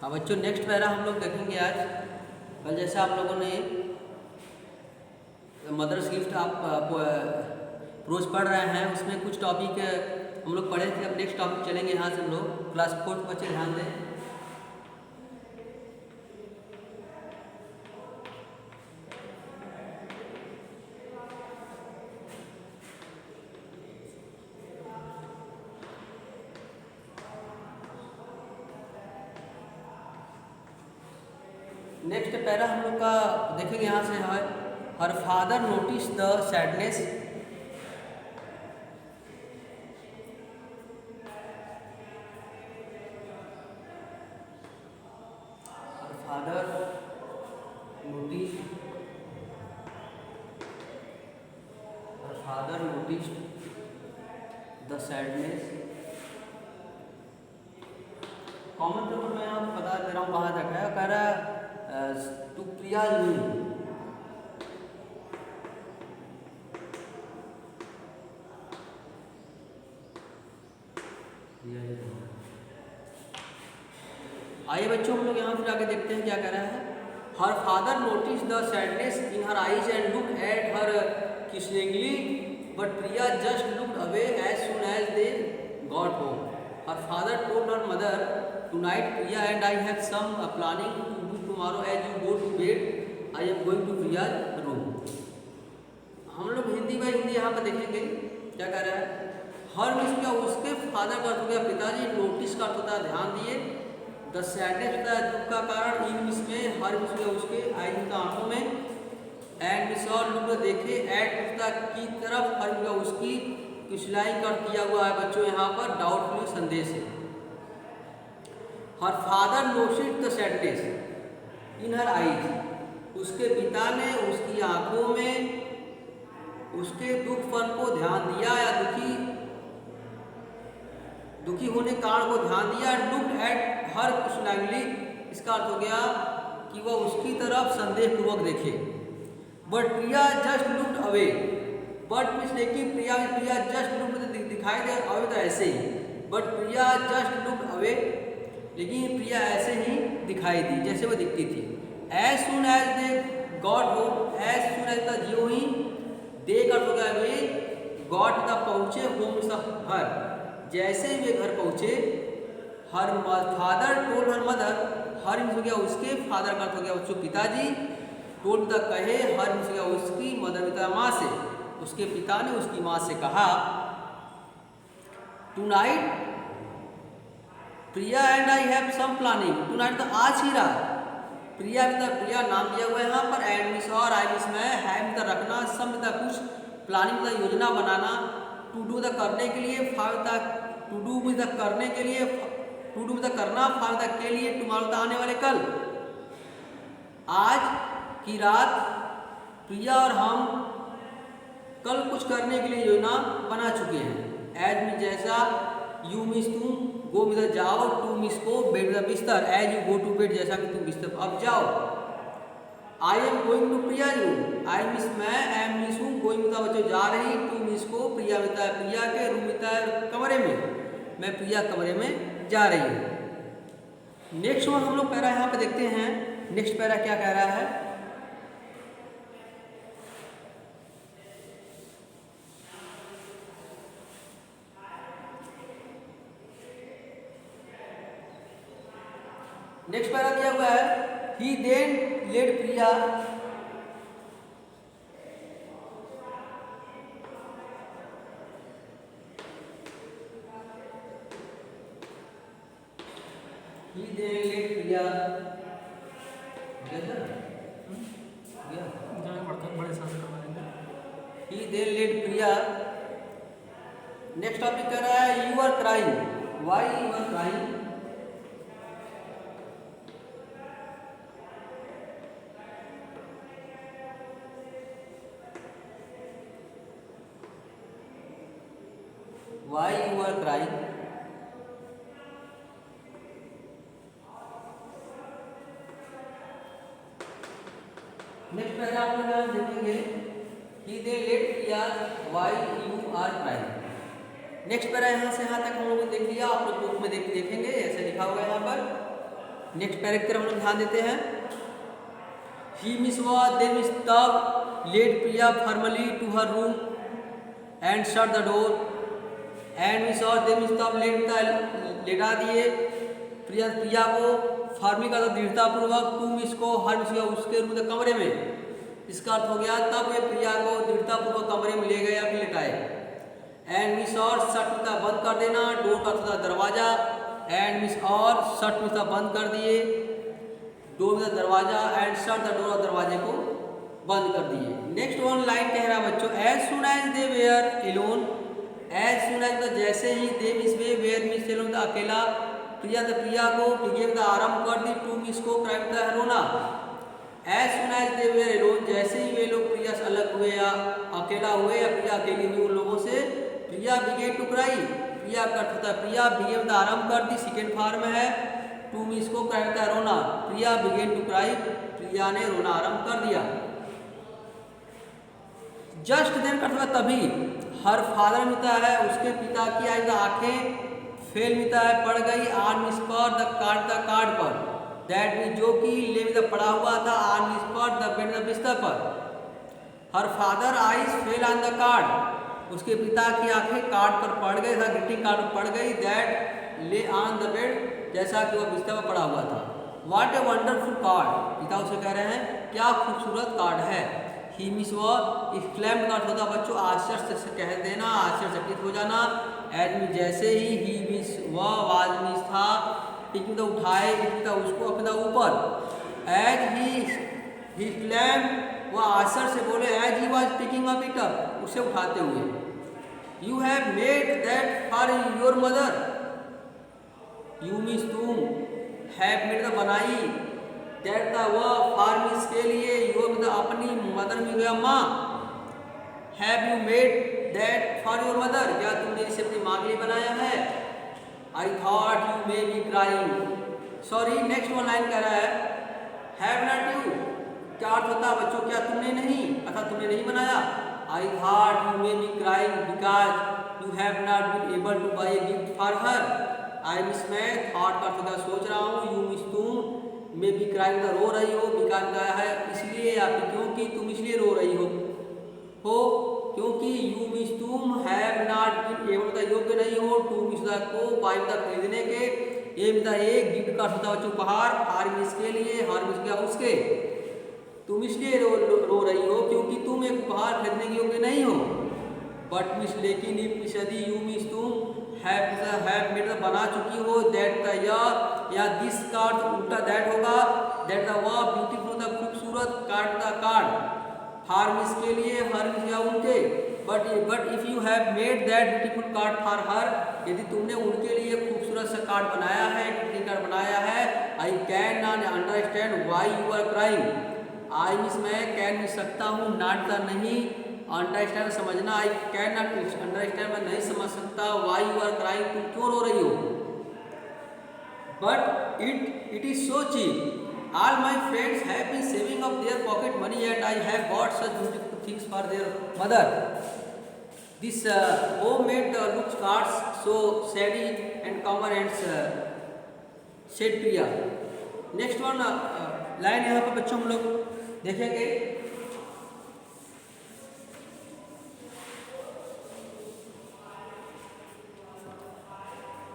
हाँ बच्चों, next para हम लोग देखेंगे आज। कल जैसे आप लोगों ने मदर्स गिफ्ट आप रोज पढ़ रहे हैं, उसमें कुछ टॉपिक हम लोग पढ़े थे। अब नेक्स्ट टॉपिक चलेंगे यहाँ से हम लोग। क्लास 4 बच्चे ध्यान दें। नेक्स्ट पैरा हम लोग का देखेंगे यहाँ से है, her father notice the sadness. Her father notice the sadness. Common paper में आप बता दे रहा हूँ कहाँ तक है। कह रहा है टू प्रिया आइए बच्चों, हम लोग यहाँ फिर आगे देखते हैं क्या कह रहा है। Her father notice the sadness in her eyes and look at her quizzically, but Priya just looked away as soon as they got home. Her father told her mother, tonight Priya and I have some planning to do tomorrow as you go to bed, I am going to Priya room. हम लोग हिंदी में हिंदी यहाँ पर देखेंगे क्या कह रहा है। हर मिस का उसके फादर का अर्थ हो गया पिताजी, नोटिस का अर्थ होता है ध्यान दिए, द सैडनेस होता है दुख का कारण, इन मिस में हर मिस में उसके आई होता आंखों में, एंड मिस और लुक देखे, एट होता की तरफ, हर मिस उसकी कुशलाई कर दिया हुआ है बच्चों यहाँ पर डाउटफुल संदेश है। Her father notice the sadness in her eyes, उसके पिता ने उसकी आंखों में उसके दुखपन को ध्यान दिया या दुखी होने कारण को ध्यान दिया। लुक्ड एट हर कुशलांगली, इसका अर्थ हो गया कि वह उसकी तरफ संदेहपूर्वक देखे। But Priya just looked away, but means लेकिन प्रिया जस्ट लुक्ड दिखाई दे, अवे तो ऐसे ही, but Priya just looked away, लेकिन प्रिया ऐसे ही दिखाई दी जैसे वो दिखती थी। As soon as they got home, as soon as the ज्यों ही दे कर हो गया वे गॉट द पहुँचे, होम स हर, जैसे ही वे घर पहुँचे। Her father told her mother, her miss हो गया उसके, फादर का अर्थ हो गया उसके पिताजी, टोल्ड द कहे, हर मिस हो गया उसकी, मदर पिता माँ से, उसके पिता ने उसकी माँ से कहा, tonight Priya and I have some planning, tonight तो आज ही रात, प्रिया नाम दिया हुआ है यहाँ पर, एंड मिस और आई मिस में, हैव द रखना, सम कुछ, प्लानिंग द योजना बनाना, टू डू द करने के लिए, five the two do with the करने के लिए, टू डू विद द करना, फाइव द के लिए, टुमारो आने वाले कल। आज की रात प्रिया और हम कल कुछ करने के लिए योजना बना चुके हैं। एज मी जैसा, यू मिस तुम, गो विद जाओ, टू मिस को, बेड विद बिस्तर, as you go to bed जैसा कि तुम बिस्तर अब जाओ। I am going to Priya room, I means मैं, एम मिस हूँ, गोइंग होता बच्चों जा रही, टू मिस को, प्रिया होता है प्रिया के, रूम होता है कमरे में, मैं प्रिया कमरे में जा रही हूँ। नेक्स्ट वन हम लोग पैरा यहाँ पे देखते हैं। नेक्स्ट पैरा क्या कह रहा है। नेक्स्ट पैरा दिया हुआ है, he then led Priya, he then led Priya, he then led Priya. Next topic कह रहा है, you are crying, why you are crying, why you are crying। Next para आप लोग देखेंगे, he the let Priya, why you are crying। Next para यहाँ से यहाँ तक हम लोगों ने देख लिया। आप लोग बुक में देखेंगे ऐसे लिखा हुआ है यहाँ पर। नेक्स्ट पैराग्राफ हम लोग ध्यान देते हैं। He miss was they miss तब led Priya formally to her room and shut the door and miss और they miss तब लेटा दिए प्रिया को फार्मी का दृढ़ता पूर्वक टू मिस को हर मिस उसके रूम कमरे में। इसका अर्थ हो गया तब वे प्रिया को दृढ़ता पूर्वक कमरे में ले गए या फिर लेटाए। एंड मिस और शट मिस बंद कर देना, डोर का अर्थ दरवाजा, एंड मिस और शट मिस बंद कर दिए, डोर में दरवाजा, एंड शट द डोर दरवाजे को बंद कर दिए। नेक्स्ट वन लाइन कह रहा है बच्चों, as soon as they were alone, as soon as जैसे ही दे मिस वे वेयर मिस एलोन अकेला, प्रिया को बिगेन आरंभ कर दी टू मिस को क्राइम था रोना। As soon as they were alone जैसे ही वे लोग प्रिया से अलग हुए या अकेला हुए या प्रिया अकेली हुई उन लोगों से, प्रिया बिगेन टू क्राई, प्रिया का अर्थ होता है प्रिया बिगेन आरंभ कर दी, सेकेंड फॉर्म में है, टू मिस को क्राइम था रोना, प्रिया बिगेन टू क्राई, प्रिया ने रोना आरंभ कर दिया। जस्ट देन का तभी, हर फादर मिलता है उसके पिता की आज आंखें फेल मिलता है पड़ गई आन मिस पर द कार्ड पर, दैट मीन जो कि ले में पड़ा हुआ था आन मिस पर द बेड द बिस्तर पर। Her father eyes fell on the card, उसके पिता की आंखें कार्ड पर पड़ गई था, ग्रीटिंग कार्ड पर पड़ गई, दैट ले ऑन द बेड जैसा कि वह बिस्तर पर पड़ा हुआ था। व्हाट ए वंडरफुल कार्ड, पिता उसे कह रहे हैं क्या खूबसूरत कार्ड है। ही मिस वह एक्सक्लेम्ड का अर्थ होता बच्चों आश्चर्य से कह देना, आश्चर्यचकित हो जाना। एज मी जैसे ही मिस वह आवाज मिस था पिक उठाए उसको अपना ऊपर, एज ही क्लैम्ड वह आश्चर्य से बोले, as he was picking up it up उसे उठाते हुए, you have made that for your mother, you means तुम, हैव मेड बनाई, दैट द वह फॉर मिस के लिए, योर अपनी मदर में गया माँ, have you made that for your mother क्या तुमने इसे अपनी माँ के लिए बनाया है। I thought you may be crying, sorry next one line कह रहा है हैव नॉट यू, क्या अर्थ होता है बच्चों क्या तुमने नहीं, अर्थात तुमने नहीं बनाया। I thought you may be crying because you have not been able to buy a gift for her. I means मैं थॉट का अर्थ सोच रहा हूँ, यू मिस तुम, मे बी क्राइंग रो रही हो, बिकॉज का है इसलिए या फिर क्योंकि तुम इसलिए रो रही हो क्योंकि यू मिस तुम हैव नॉट बीन एबल का योग्य नहीं हो टू मिस द को बाई द खरीदने के, ये मिलता एक गिफ्ट का होता बच्चों उपहार, हर मिस के लिए, हर मिस क्या उसके, तुम इसलिए रो रही हो क्योंकि तुम एक उपहार खरीदने के योग्य नहीं हो। बट मिस लेकिन इफ मिस यदि यू मिस तुम हैव मेड बना चुकी हो, दैट द या दिस का अर्थ उल्टा दैट होगा, दैट द वह ब्यूटीफुल द खूबसूरत card the card for means के लिए, हर मिस या उनके, but if you have made that beautiful card for her यदि तुमने उनके लिए खूबसूरत सा कार्ड बनाया है, ग्रीटिंग कार्ड बनाया है, I can not understand why you are crying, I means मैं कैन मिस सकता हूँ, नॉट द नहीं, अंडरस्टैंड समझना, आई कैन नॉट अंडरस्टैंड मैं नहीं समझ सकता, व्हाई यू आर क्राइंग तुम क्यों रो रही हो। But it is so cheap, all my friends have been saving up their pocket money and I have bought such beautiful things for their mother. This homemade looks cards so shady and common and said Priya. Next one line यहाँ पर बच्चों हम लोग देखेंगे,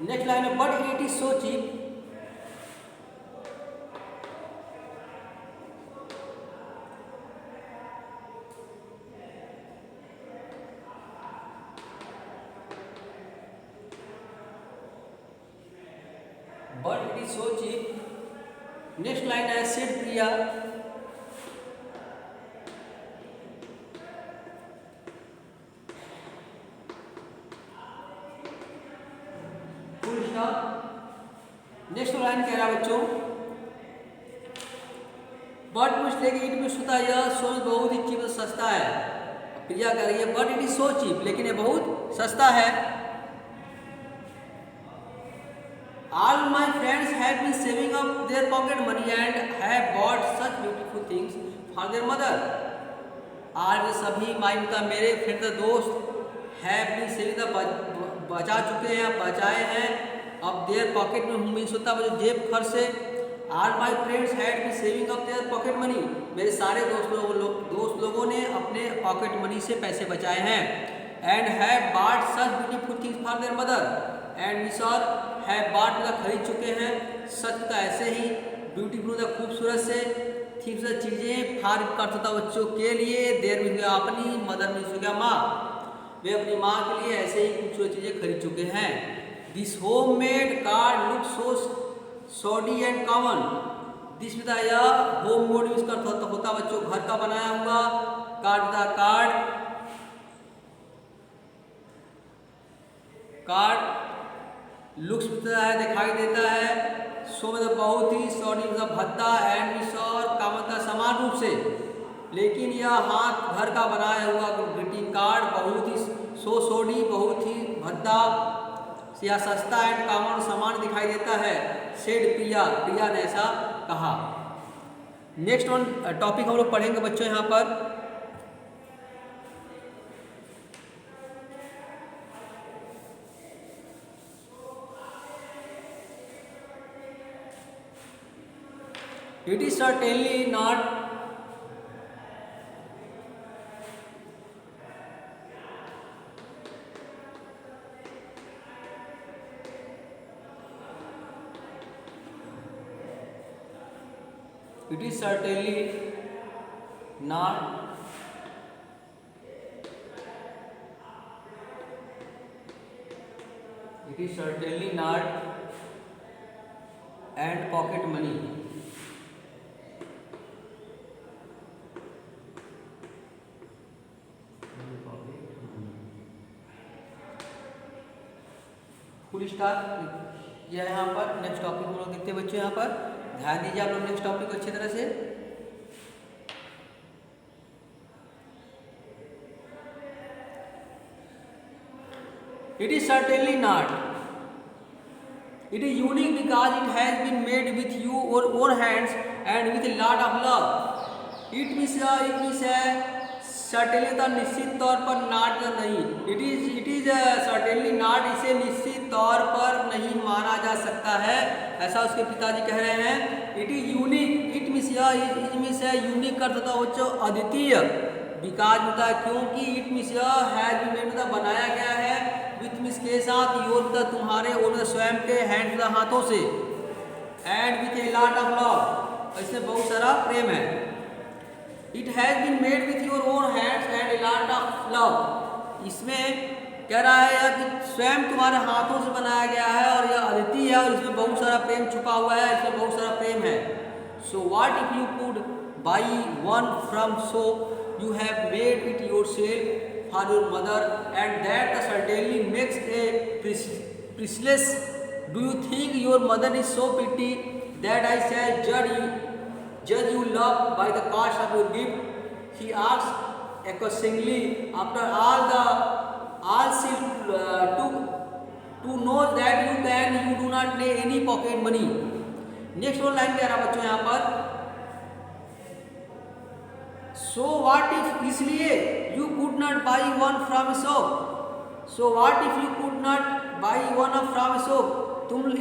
next line है but it is so cheap, but it is so cheap. Next line है said Priya, full stop. Next line कह रहा है बच्चों बट मुझे इट में होता है यह सो बहुत ही चीप सस्ता है, प्रिया कह रही है but it is so cheap लेकिन ये बहुत सस्ता है। All my friends have been saving up their pocket money and have bought such beautiful things for their mother. आज सभी माइमता मेरे फ्रेंड दोस्त have been saving बचा चुके हैं, बचाए हैं अब देयर पॉकेट में मीन्स होता है जो जेब खर्च से, all my friends had B saving up their pocket money, मेरे सारे दोस्त लोगों ने अपने पॉकेट मनी से पैसे बचाए हैं। एंड हैव बाट such beautiful things for their mother, and miss और हैव बाट मतलब खरीद चुके हैं, सच का ऐसे ही, ब्यूटीफुल मतलब खूबसूरत से, थिंग्स चीज़ें फार करता था बच्चों के लिए, देर में गया अपनी, मदर में हो गया माँ, वे अपनी माँ के लिए ऐसे ही खूबसूरत चीज़ें खरीद चुके हैं। This home made card look so सॉडी and common, this बताया होम मोड यूज करता होता बच्चों घर का बनाया हुआ, कार्ड लुक्स बताया है दिखाई देता है, सो मतलब बहुत ही, सॉडी मतलब भद्दा, एंड मिस और कॉमन का समान रूप से, लेकिन यह हाथ घर का बनाया हुआ ग्रीटिंग कार्ड बहुत ही सो सोडी बहुत ही भद्दा या सस्ता एंड कॉमन समान दिखाई देता है, सेड प्रिया ने ऐसा कहा। नेक्स्ट वन टॉपिक हम लोग पढ़ेंगे बच्चों यहाँ पर, it is certainly not It is certainly not and pocket money. Full stop यह यहाँ पर नेक्स्ट टॉपिक हम लोग देखते हैं बच्चों, यहाँ पर ध्यान दीजिए आप लोग नेक्स्ट टॉपिक को अच्छी तरह से। It is certainly not, it is unique because it has been made with your own hands and with lot of love. It means है सर्टेनली तो निश्चित तौर पर, नॉट नहीं, इट इज सर्टेनली नॉट, इसे निश्चित तौर पर नहीं माना जा सकता है, ऐसा उसके पिताजी कह रहे हैं। It is unique, it means है यूनिक कर देता बच्चों अद्वितीय, बिकॉज होता है क्योंकि, it means has been made मतलब बनाया गया है, विथ मीन्स के साथ, योर मतलब तुम्हारे और स्वयं के, हैंड मतलब हाथों से, and with a lot of love, इसमें बहुत सारा प्रेम है। It has been made with your own hands and a lot of love, इसमें कह रहा है कि स्वयं तुम्हारे हाथों से बनाया गया है और यह अद्वितीय है और इसमें बहुत सारा प्रेम छुपा हुआ है, इसमें बहुत सारा प्रेम है। So what if you could buy one from, so you have made it yourself for your mother and that certainly makes a priceless, do you think your mother is so pity that I say judge you love by the cost of your gift, he asked accusingly, after all she to know that you do not need any pocket money। Next one line कह रहा बच्चों यहाँ पर, so what if, इसलिए you could not buy one from a shop, so what if you could not buy one from a shop,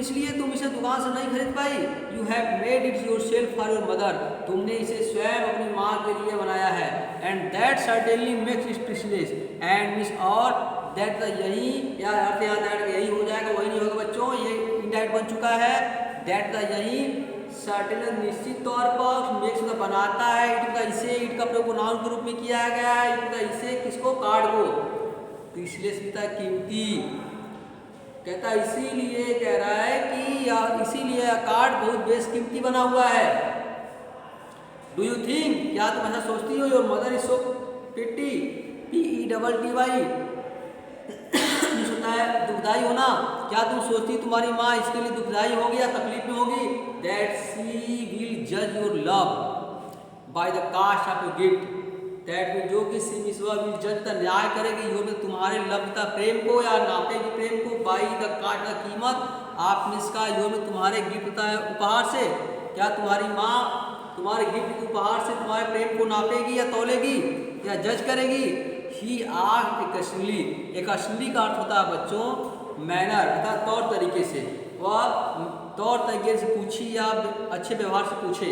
इसलिए तुम इसे दुकान से नहीं खरीद पाई। You have made it yourself for your mother, तुमने इसे स्वयं अपनी माँ के लिए बनाया है। And that certainly makes it priceless, and means और दैट यही, या अर्थ यहाँ दैट यही हो जाएगा, वही नहीं होगा बच्चों, ये इंडायरेक्ट बन चुका है। दैट यही सर्टेनली निश्चित तौर पर, मेक्स का बनाता है, इट का इसे, इट का प्रयोग नाउन के रूप में किया गया है, इट का इसे किसको, कार्ड को, प्रिसलेस भी था कीमती, कहता इसीलिए कह रहा है कि इसीलिए कार्ड बहुत बेशकीमती बना हुआ है। डू यू थिंक, क्या तुम ऐसा सोचती हो, your mother is so petty, PETTY सुनता है दुखदाई होना, क्या तुम सोचती तुम्हारी माँ इसके लिए दुखदाई होगी या तकलीफ में होगी, दैट शी विल जज your love by the cost of your gift, that mean जो कि विल जज का न्याय करेगी यो में तुम्हारे लभता प्रेम को या नापेगी प्रेम को, बाई द काट का कीमत, आप इसका यो में तुम्हारे गिफ्ट है उपहार से, क्या तुम्हारी माँ तुम्हारे गिफ्ट उपहार से तुम्हारे प्रेम को नापेगी या तोलेगी या जज करेगी। ही आग एक असली का अर्थ होता है बच्चों मैनर अर्थात तौर तरीके से, वह तौर तरीके से पूछी या अच्छे व्यवहार से पूछे।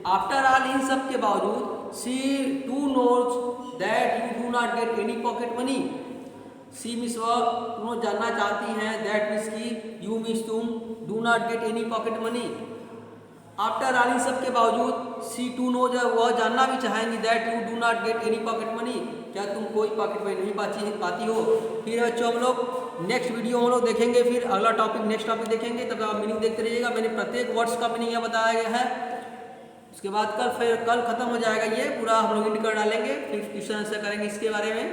आफ्टर ऑल इन सब के बावजूद see to knows that you do not get any pocket money. See means वह तुम जानना चाहती हैं, दैट मीन्स की यू मीन्स तुम, do not get any pocket money. After all इन सब के बावजूद सी टू नो वह जानना भी चाहेंगी that you do not get any pocket money, क्या तुम कोई पॉकेट मनी नहीं पाती हो। फिर बच्चों हम लोग नेक्स्ट वीडियो हम लोग देखेंगे, फिर अगला टॉपिक नेक्स्ट टॉपिक देखेंगे, तब आप मीनिंग देखते रहिएगा। मैंने प्रत्येक वर्ड्स का मीनिंग यहाँ बताया गया है। उसके बाद कल खत्म हो जाएगा, ये पूरा हम लोग इंड कर डालेंगे, फिर क्वेश्चन आंसर करेंगे इसके बारे में,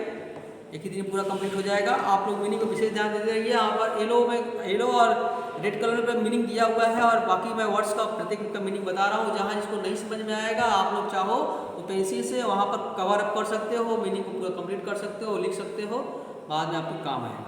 एक ही दिन पूरा कंप्लीट हो जाएगा। आप लोग मीनिंग को विशेष ध्यान देते रहिए। यहाँ पर येलो और रेड कलर पर मीनिंग दिया हुआ है, और बाकी मैं वर्ड्स का प्रत्येक का मीनिंग बता रहा हूँ। जहाँ जिसको नहीं समझ में आएगा आप लोग चाहो तो पेंसिल से वहाँ पर कवर अप कर सकते हो, मीनिंग को पूरा कंप्लीट कर सकते हो, लिख सकते हो, बाद में आपको काम आएगा।